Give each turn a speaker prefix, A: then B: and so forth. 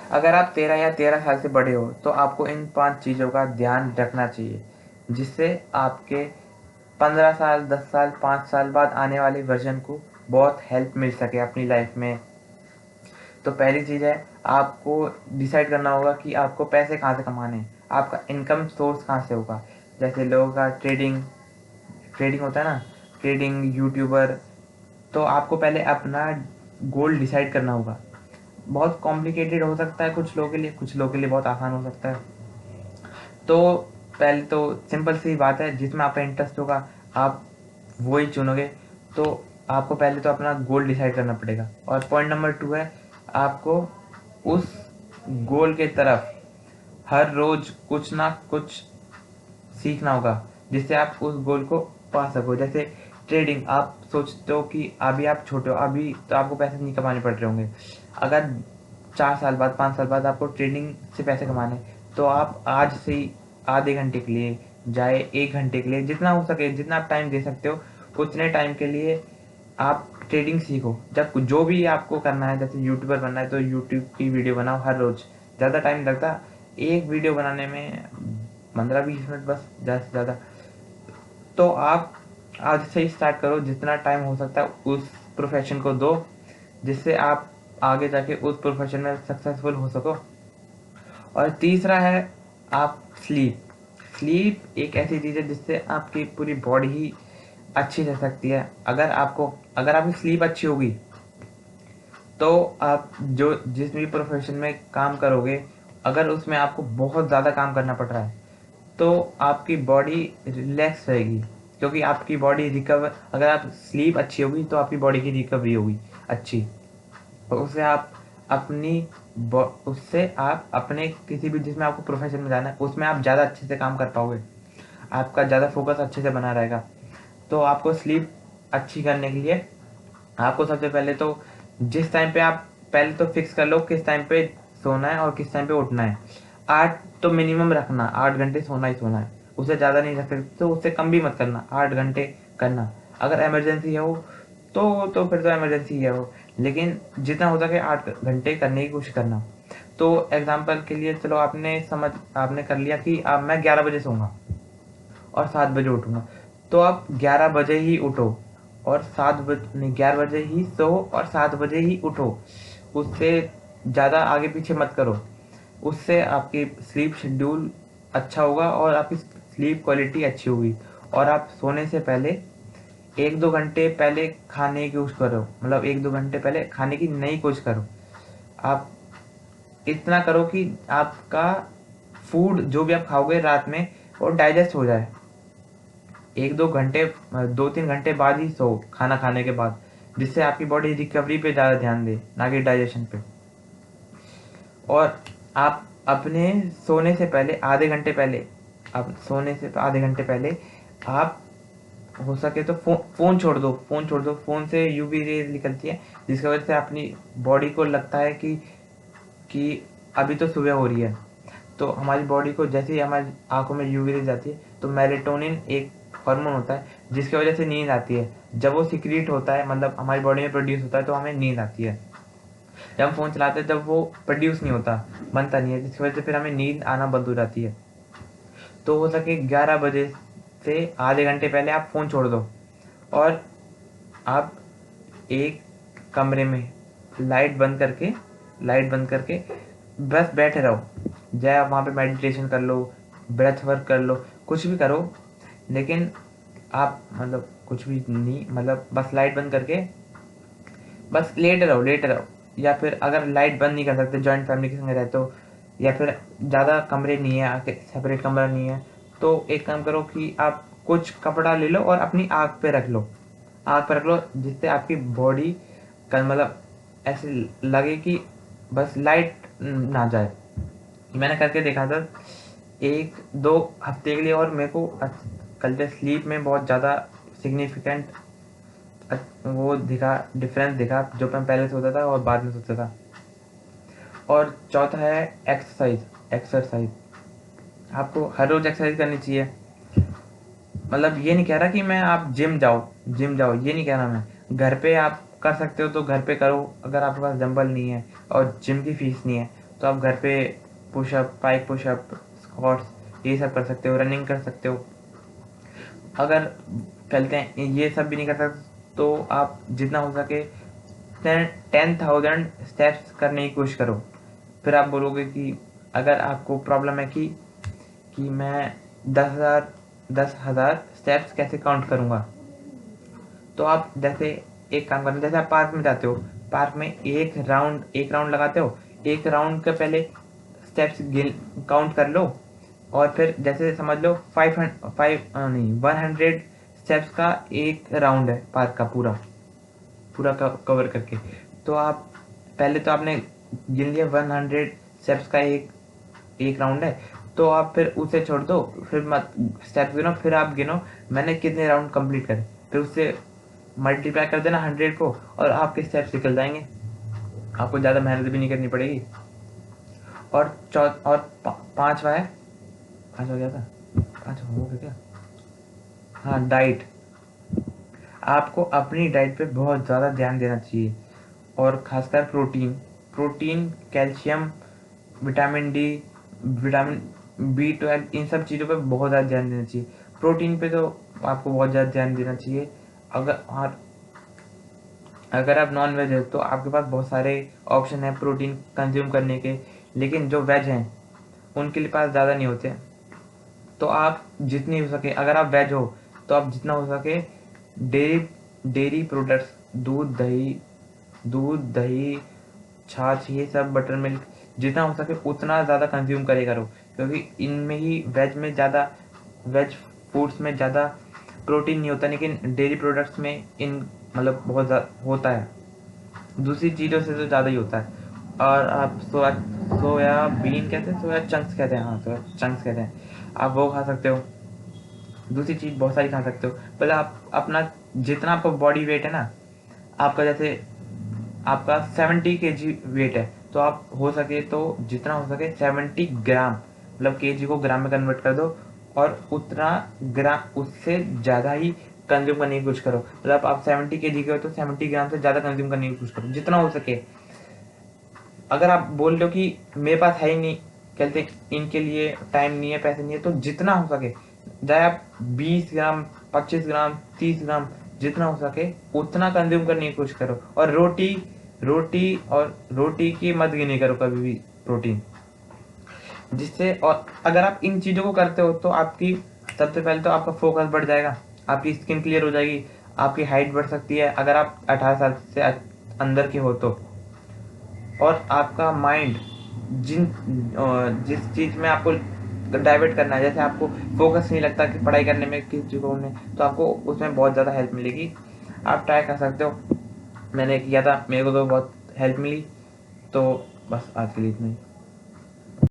A: अगर आप 13 या 13 साल से बड़े हो तो आपको इन 5 चीज़ों का ध्यान रखना चाहिए, जिससे आपके 15 साल, 10 साल, 5 साल बाद आने वाले वर्ज़न को बहुत हेल्प मिल सके अपनी लाइफ़ में। तो पहली चीज़ है, आपको डिसाइड करना होगा कि आपको पैसे कहाँ से कमाने हैं, आपका इनकम सोर्स कहाँ से होगा। जैसे लोगों का ट्रेडिंग ट्रेडिंग होता है ना, ट्रेडिंग, यूट्यूबर। तो आपको पहले अपना गोल डिसाइड करना होगा। बहुत कॉम्प्लिकेटेड हो सकता है कुछ लोगों के लिए, कुछ लोगों के लिए बहुत आसान हो सकता है। तो पहले तो सिंपल सी बात है, जिसमें आपका इंटरेस्ट होगा आप वही चुनोगे। तो आपको पहले तो अपना गोल डिसाइड करना पड़ेगा। और पॉइंट नंबर 2 है, आपको उस गोल के तरफ हर रोज़ कुछ ना कुछ सीखना होगा, जिससे आप उस गोल को पा सको। जैसे ट्रेडिंग, आप सोचते हो कि अभी आप छोटे हो, अभी तो आपको पैसे नहीं कमाने पड़ रहे होंगे। अगर 4 साल बाद, 5 साल बाद आपको ट्रेडिंग से पैसे कमाने, तो आप आज से ही आधे घंटे के लिए, चाहे 1 घंटे के लिए, जितना हो सके, जितना आप टाइम दे सकते हो, उतने टाइम के लिए आप ट्रेडिंग सीखो। जब जो भी आपको करना है, जैसे यूट्यूबर बनना है तो यूट्यूब की वीडियो बनाओ हर रोज़। ज़्यादा टाइम लगता, एक वीडियो बनाने में 15-20 मिनट बस, ज़्यादा से ज़्यादा। तो आप आज से ही स्टार्ट करो, जितना टाइम हो सकता है उस प्रोफेशन को दो, जिससे आप आगे जाके उस प्रोफेशन में सक्सेसफुल हो सको। और तीसरा है, आप स्लीप। स्लीप एक ऐसी चीज़ है जिससे आपकी पूरी बॉडी ही अच्छी रह सकती है। अगर आपकी स्लीप अच्छी होगी तो आप जो जिस भी प्रोफेशन में काम करोगे, अगर उसमें आपको बहुत ज़्यादा काम करना पड़ रहा है, तो आपकी बॉडी रिलैक्स रहेगी। क्योंकि आपकी बॉडी रिकवर, अगर आप स्लीप अच्छी होगी तो आपकी बॉडी की रिकवरी होगी अच्छी। और उससे आप अपने किसी भी, जिसमें आपको प्रोफेशन में जाना है, उसमें आप ज़्यादा अच्छे से काम कर पाओगे। आपका ज़्यादा फोकस अच्छे से बना रहेगा। तो आपको स्लीप अच्छी करने के लिए आपको सबसे पहले तो जिस टाइम पे आप पहले तो फिक्स कर लो किस टाइम पे सोना है और किस टाइम पे उठना है। 8 तो मिनिमम रखना, 8 घंटे सोना ही सोना है। उससे ज़्यादा नहीं रख सकते तो उससे कम भी मत करना, 8 घंटे करना। अगर इमरजेंसी है वो, तो फिर तो इमरजेंसी है वो, लेकिन जितना हो सके 8 घंटे करने की कोशिश करना। तो एग्जांपल के लिए चलो, आपने कर लिया कि अब मैं 11 बजे सोऊंगा और 7 बजे उठूंगा। तो आप 11 बजे ही उठो और 7 बजे नहीं, 11 बजे ही सो और 7 बजे ही उठो। उससे ज़्यादा आगे पीछे मत करो। उससे आपकी स्लीप शेड्यूल अच्छा होगा और आपकी स्लीप क्वालिटी अच्छी होगी। और आप सोने से पहले 1-2 घंटे पहले खाने की कोशिश करो, मतलब 1-2 घंटे पहले खाने की नई कोशिश करो। आप इतना करो कि आपका फूड जो भी आप खाओगे रात में वो डाइजेस्ट हो जाए। 1-2 घंटे, 2-3 घंटे बाद ही सो, खाना खाने के बाद, जिससे आपकी बॉडी रिकवरी पे ज़्यादा ध्यान दे, ना कि डाइजेशन पे। और आप अपने सोने से पहले आधे घंटे पहले, आप सोने से आधे घंटे पहले आप हो सके तो फ़ोन छोड़ दो, फ़ोन से यूवी रेज़ निकलती है, जिसकी वजह से अपनी बॉडी को लगता है कि अभी तो सुबह हो रही है। तो हमारी बॉडी को जैसे ही हमारी आँखों में यूवी रेज़ जाती है, तो मेलाटोनिन एक हार्मोन होता है जिसकी वजह से नींद आती है। जब वो सिक्रीट होता है, मतलब हमारी बॉडी में प्रोड्यूस होता है, तो हमें नींद आती है। जब हम फ़ोन चलाते हैं तब वो प्रोड्यूस नहीं होता, बनता नहीं है, जिसकी वजह से फिर हमें नींद आना बंद हो जाती है। तो हो सके 11 बजे से आधे घंटे पहले आप फ़ोन छोड़ दो और आप एक कमरे में लाइट बंद करके बस बैठे रहो। चाहे आप वहाँ पे मेडिटेशन कर लो, ब्रेथ वर्क कर लो, कुछ भी करो, लेकिन आप मतलब कुछ भी नहीं, मतलब बस लाइट बंद करके बस लेटे रहो। या फिर अगर लाइट बंद नहीं कर सकते, जॉइंट फैमिली के संग रहते हो, या फिर ज़्यादा कमरे नहीं है, आके सेपरेट कमरा नहीं है, तो एक काम करो कि आप कुछ कपड़ा ले लो और अपनी आँख पे रख लो। आँख पे रख लो, जिससे आपकी बॉडी का मतलब ऐसे लगे कि बस लाइट ना जाए। मैंने करके देखा था 1-2 हफ्ते के लिए, और मेरे को कल स्लीप में बहुत ज़्यादा सिग्निफिकेंट वो दिखा, डिफरेंस दिखा, जो मैं पहले सोता था और बाद में सोता था। और चौथा है एक्सरसाइज। एक्सरसाइज आपको हर रोज़ एक्सरसाइज करनी चाहिए। मतलब ये नहीं कह रहा कि मैं आप जिम जाओ, ये नहीं कह रहा मैं। घर पे आप कर सकते हो तो घर पे करो, अगर आपके पास डंबल नहीं है और जिम की फीस नहीं है, तो आप घर पे पुशअप, पाइक पुशअप, स्क्वाट्स ये सब कर सकते हो, रनिंग कर सकते हो। अगर चलते हैं ये सब भी नहीं कर सकते तो आप जितना हो सके 10,000 स्टेप्स करने की कोशिश करो। फिर आप बोलोगे कि अगर आपको प्रॉब्लम है कि मैं 10,000 स्टेप्स कैसे काउंट करूँगा, तो आप जैसे एक काम करना, जैसे आप पार्क में जाते हो, पार्क में एक राउंड लगाते हो, एक राउंड के पहले स्टेप्स काउंट कर लो, और फिर जैसे समझ लो 100 स्टेप्स का एक राउंड है पार्क का पूरा पूरा कवर करके। तो आप पहले तो आपने गिन लिया 100 स्टेप्स का एक राउंड है, तो आप फिर उसे छोड़ दो, फिर मत स्टेप्स गिनो, फिर आप गिनो मैंने कितने राउंड कंप्लीट करे, फिर उससे मल्टीप्लाई कर देना 100 को, और आपके स्टेप्स निकल जाएंगे, आपको ज़्यादा मेहनत भी नहीं करनी पड़ेगी। और पांचवा है, पांच हो गया था, पांच हो गया क्या, हाँ डाइट। आपको अपनी डाइट पे बहुत ज़्यादा ध्यान देना चाहिए, और खासकर protein, calcium, vitamin D, vitamin B12, इन सब चीज़ों पे बहुत ज़्यादा ध्यान देना चाहिए। प्रोटीन पे तो आपको बहुत ज़्यादा ध्यान देना चाहिए। अगर आप नॉन वेज है तो आपके पास बहुत सारे ऑप्शन है प्रोटीन कंज्यूम करने के, लेकिन जो वेज हैं उनके लिए पास ज़्यादा नहीं होते। तो आप जितनी हो सके, अगर आप वेज हो तो आप जितना हो सके डेयरी प्रोडक्ट्स, दूध दही छाछ, ये सब, बटर मिल्क, जितना हो सके उतना ज़्यादा कंज्यूम करे करो, क्योंकि इनमें ही वेज फूड्स में ज़्यादा प्रोटीन नहीं होता, लेकिन डेयरी प्रोडक्ट्स में इन मतलब बहुत ज़्यादा होता है, दूसरी चीज़ों से तो ज़्यादा ही होता है। और आप सोयाबीन कहते हैं, सोया चंक्स कहते हैं, हाँ सोया चंक्स कहते हैं, आप वो खा सकते हो। दूसरी चीज़ बहुत सारी खा सकते हो। पहले आप अपना जितना आपका बॉडी वेट है ना, आपका जैसे आपका 70 kg वेट है, तो आप हो सके तो जितना हो सके 70 ग्राम, मतलब केजी को ग्राम में कन्वर्ट कर दो, और उतना ग्राम उससे ज़्यादा ही कंज्यूम करने की कोशिश करो। मतलब आप 70 kg के हो तो 70 ग्राम से ज़्यादा कंज्यूम करने की कोशिश करो जितना हो सके। अगर आप बोल रहे हो कि मेरे पास है ही नहीं, कहते इनके लिए टाइम नहीं है, पैसे नहीं है, तो जितना हो सके, चाहे आप 20 ग्राम, 25 ग्राम, 30 ग्राम, जितना हो सके उतना कंज्यूम करने की कोशिश करो। और रोटी की मत गिनी करो कभी भी प्रोटीन, जिससे, और अगर आप इन चीज़ों को करते हो तो आपकी सबसे पहले तो आपका फोकस बढ़ जाएगा, आपकी स्किन क्लियर हो जाएगी, आपकी हाइट बढ़ सकती है अगर आप 18 साल से अंदर के हो तो। और आपका माइंड जिस चीज़ में आपको डाइवर्ट करना है, जैसे आपको फोकस नहीं लगता कि पढ़ाई करने में, किस चीज़ों में, तो आपको उसमें बहुत ज़्यादा हेल्प मिलेगी। आप ट्राई कर सकते हो, मैंने किया था, मेरे को तो बहुत हेल्प मिली। तो बस आज के लिए इतना ही।